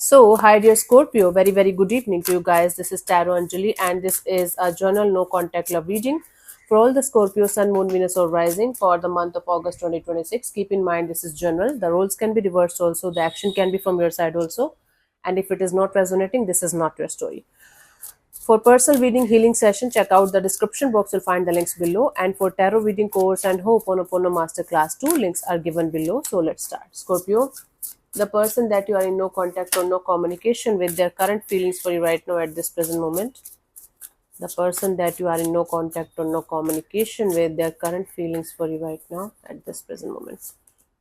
So, hi dear Scorpio, very good evening to you guys. This is Tarot Anjali, and this is a journal no contact love reading for all the Scorpio Sun, Moon, Venus, or Rising for the month of August 2026. Keep in mind, this is general. The roles can be reversed also, the action can be from your side also. And if it is not resonating, this is not your story. For personal reading healing session, check out the description box. You'll find the links below. And for tarot reading course and Ho'oponopono Masterclass, two links are given below. So let's start. Scorpio, the person that you are in no contact or no communication with, their current feelings for you right now at this present moment. The person that you are in no contact or no communication with, their current feelings for you right now at this present moment.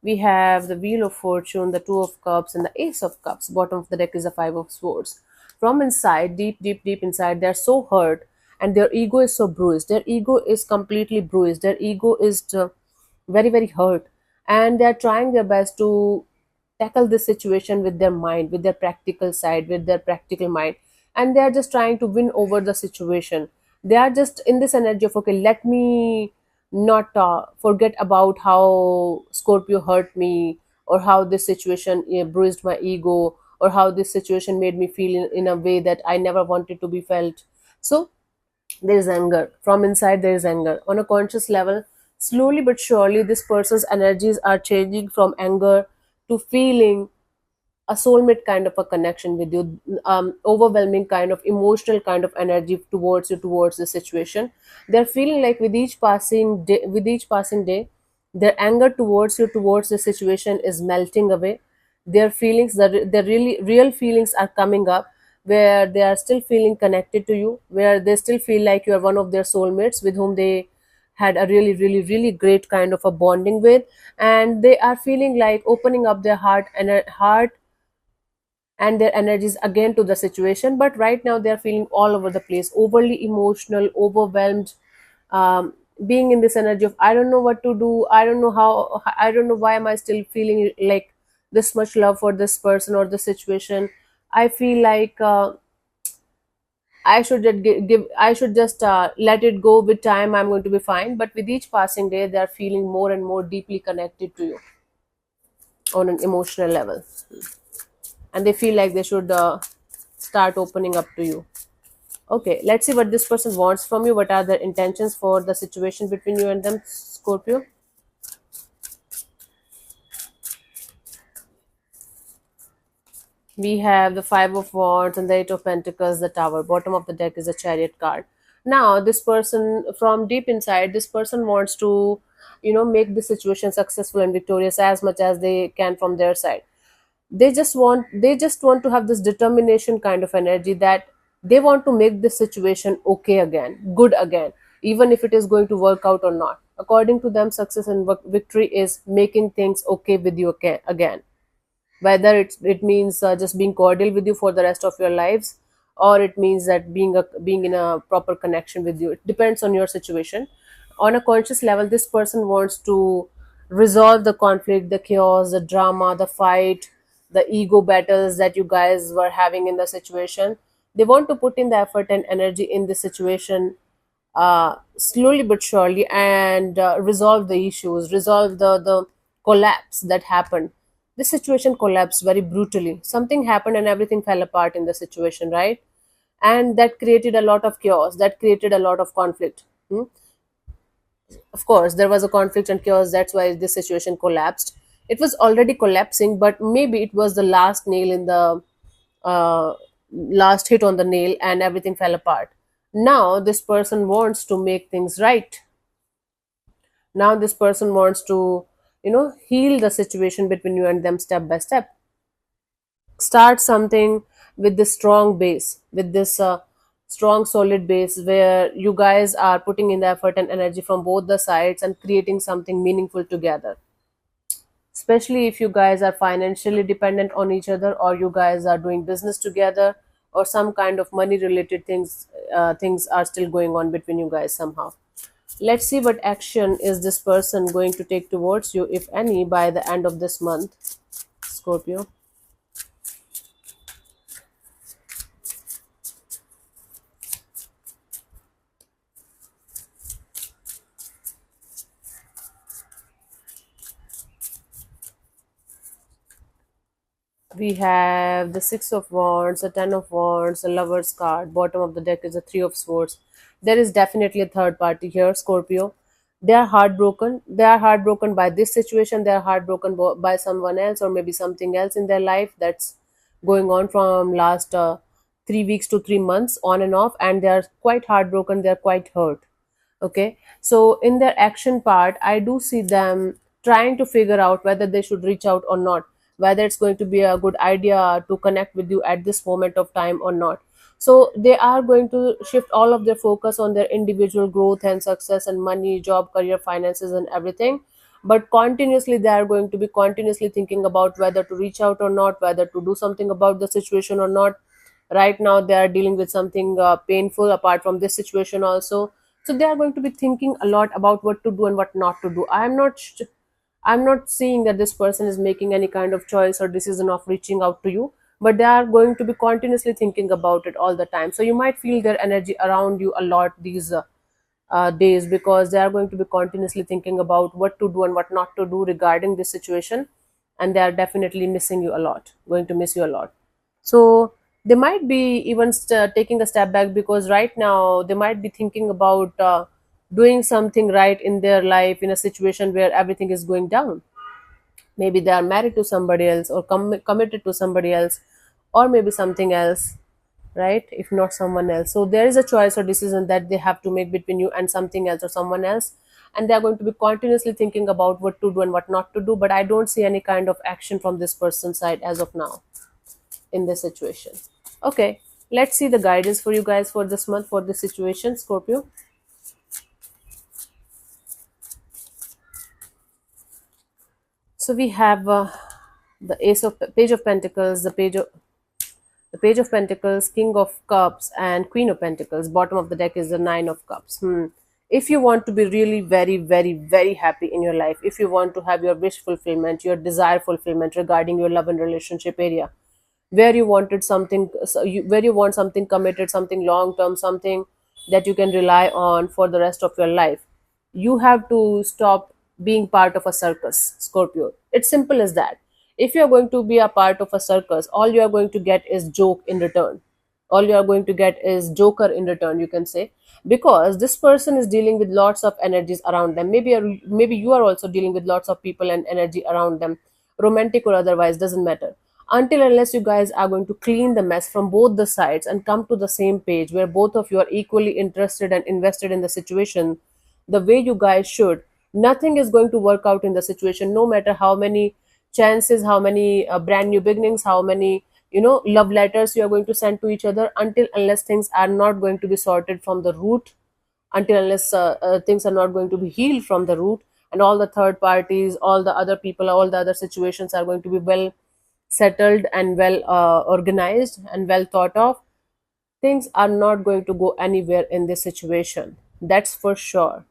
We have the Wheel of Fortune, the Two of Cups, and the Ace of Cups. Bottom of the deck is the Five of Swords. From inside, deep inside, they're so hurt and their ego is so bruised. Their ego is completely bruised. Their ego is very hurt. And they're trying their best to tackle this situation with their mind, with their practical side, with their practical mind. And they are just trying to win over the situation. They are just in this energy of, okay, let me not forget about how Scorpio hurt me, or how this situation bruised my ego, or how this situation made me feel in a way that I never wanted to be felt. So there is anger from inside. There is anger on a conscious level. Slowly but surely this person's energies are changing from anger to feeling a soulmate kind of a connection with you, overwhelming kind of emotional kind of energy towards you, towards the situation. They're feeling like with each passing day their anger towards you, towards the situation is melting away. Their feelings, the really real feelings are coming up, where they are still feeling connected to you, where they still feel like you are one of their soulmates with whom they had a really great kind of a bonding with. And they are feeling like opening up their heart and their energies again to the situation. But right now they are feeling all over the place, overly emotional, overwhelmed, being in this energy of, I don't know what to do, I don't know how, I don't know why am I still feeling like this much love for this person or the situation. I feel like I should just I should just let it go. With time I'm going to be fine, but with each passing day they are feeling more and more deeply connected to you on an emotional level, and they feel like they should start opening up to you. Okay, let's see what this person wants from you. What are their intentions for the situation between you and them, Scorpio? We have the Five of Wands and the Eight of Pentacles, the Tower. Bottom of the deck is a Chariot card. Now, this person, from deep inside, this person wants to, make the situation successful and victorious as much as they can from their side. They just want to have this determination kind of energy, that they want to make this situation okay again, good again, even if it is going to work out or not. According to them, success and victory is making things okay with you again, whether it means just being cordial with you for the rest of your lives, or it means that being in a proper connection with you. It depends on your situation. On a conscious level, this person wants to resolve the conflict, the chaos, the drama, the fight, the ego battles that you guys were having in the situation. They want to put in the effort and energy in the situation, slowly but surely, and resolve the issues, resolve the collapse that happened. This situation collapsed very brutally. Something happened and everything fell apart in the situation, right? And that created a lot of chaos, that created a lot of conflict. Hmm? Of course there was a conflict and chaos, that's why this situation collapsed. It was already collapsing, but maybe it was the last nail in the uh, last hit on the nail, and everything fell apart. Now this person wants to make things right. Now this person wants to, heal the situation between you and them step by step. Start something with this strong base, with this strong solid base, where you guys are putting in the effort and energy from both the sides and creating something meaningful together. Especially if you guys are financially dependent on each other, or you guys are doing business together, or some kind of money related things are still going on between you guys somehow. Let's see what action is this person going to take towards you, if any, by the end of this month, Scorpio. We have the Six of Wands, the Ten of Wands, the Lover's card. Bottom of the deck is the Three of Swords. There is definitely a third party here, Scorpio. They are heartbroken. They are heartbroken by this situation. They are heartbroken by someone else, or maybe something else in their life that's going on from last 3 weeks to 3 months, on and off, and they are quite heartbroken. They are quite hurt. Okay, so in their action part, I do see them trying to figure out whether they should reach out or not, whether it's going to be a good idea to connect with you at this moment of time or not. So they are going to shift all of their focus on their individual growth and success and money, job, career, finances, and everything. But continuously they are going to be continuously thinking about whether to reach out or not, whether to do something about the situation or not. Right now they are dealing with something painful apart from this situation also. So they are going to be thinking a lot about what to do and what not to do. I'm not seeing that this person is making any kind of choice or decision of reaching out to you, but they are going to be continuously thinking about it all the time. So you might feel their energy around you a lot these days, because they are going to be continuously thinking about what to do and what not to do regarding this situation, and they are definitely missing you a lot, going to miss you a lot. So they might be even taking a step back, because right now they might be thinking about doing something right in their life in a situation where everything is going down. Maybe they are married to somebody else, or committed to somebody else, or maybe something else, right? If not someone else, so there is a choice or decision that they have to make between you and something else or someone else, and they are going to be continuously thinking about what to do and what not to do. But I don't see any kind of action from this person's side as of now in this situation. Okay, let's see the guidance for you guys for this month for this situation, Scorpio. So we have the Page of Pentacles, the Page of Pentacles, King of Cups, and Queen of Pentacles. Bottom of the deck is the Nine of Cups. If you want to be really very, very, very happy in your life, if you want to have your wish fulfillment, your desire fulfillment regarding your love and relationship area, where you wanted something, where you want something committed, something long term, something that you can rely on for the rest of your life, you have to stop being part of a circus, Scorpio. It's simple as that. If you're going to be a part of a circus, all you are going to get is joke in return. All you are going to get is joker in return, you can say, because this person is dealing with lots of energies around them. Maybe you are also dealing with lots of people and energy around them, romantic or otherwise, doesn't matter. Until unless you guys are going to clean the mess from both the sides and come to the same page where both of you are equally interested and invested in the situation the way you guys should, nothing is going to work out in the situation, no matter how many chances, how many brand new beginnings, how many love letters you are going to send to each other. Until unless things are not going to be sorted from the root, until unless things are not going to be healed from the root, and all the third parties, all the other people, all the other situations are going to be well settled and well organized and well thought of, things are not going to go anywhere in this situation. That's for sure.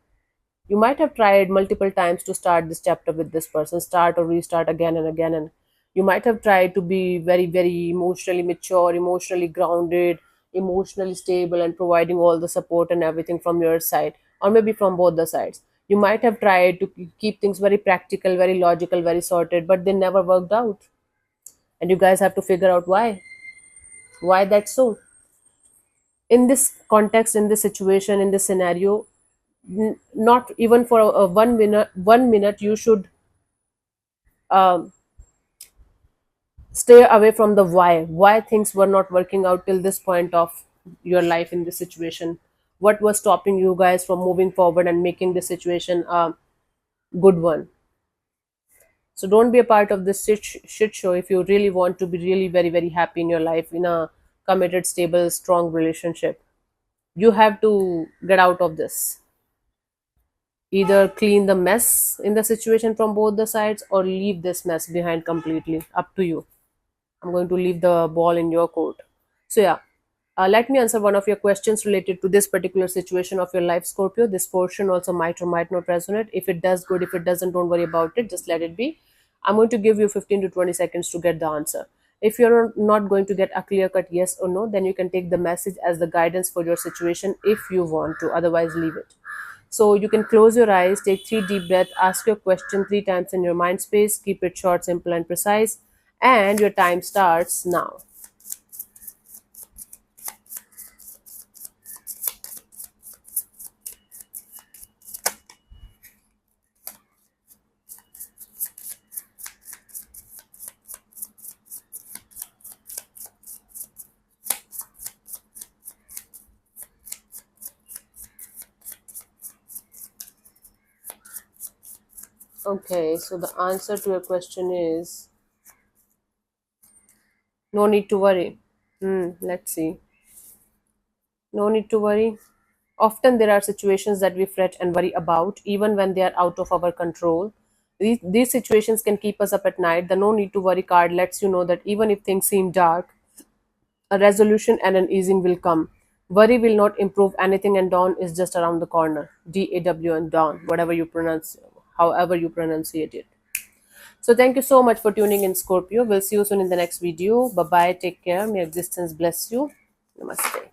You might have tried multiple times to start this chapter with this person, start or restart again and again, and you might have tried to be very, very emotionally mature, emotionally grounded, emotionally stable, and providing all the support and everything from your side, or maybe from both the sides. You might have tried to keep things very practical, very logical, very sorted, but they never worked out, and you guys have to figure out why that's so. In this context, in this situation, in this scenario, not even for a 1 minute you should um, stay away from the why things were not working out till this point of your life in this situation. What was stopping you guys from moving forward and making this situation a good one? So don't be a part of this shit show if you really want to be really very, very happy in your life, in a committed, stable, strong relationship. You have to get out of this. Either clean the mess in the situation from both the sides, or leave this mess behind completely. Up to you. I'm going to leave the ball in your court. So, yeah, let me answer one of your questions related to this particular situation of your life, Scorpio. This portion also might or might not resonate. If it does, good. If it doesn't, don't worry about it. Just let it be. I'm going to give you 15 to 20 seconds to get the answer. If you're not going to get a clear cut yes or no, then you can take the message as the guidance for your situation if you want to. Otherwise, leave it. So you can close your eyes, take 3 deep breaths, ask your question 3 times in your mind space, keep it short, simple, and precise, And your time starts now. Okay, so the answer to your question is no need to worry. Let's see. No need to worry. Often there are situations that we fret and worry about, even when they are out of our control. These situations can keep us up at night. The no need to worry card lets you know that even if things seem dark, a resolution and an easing will come. Worry will not improve anything, and dawn is just around the corner. DAW and dawn, whatever you pronounce, however you pronunciate it. So thank you so much for tuning in, Scorpio. We'll see you soon in the next video. Bye bye. Take care. May existence bless you. Namaste.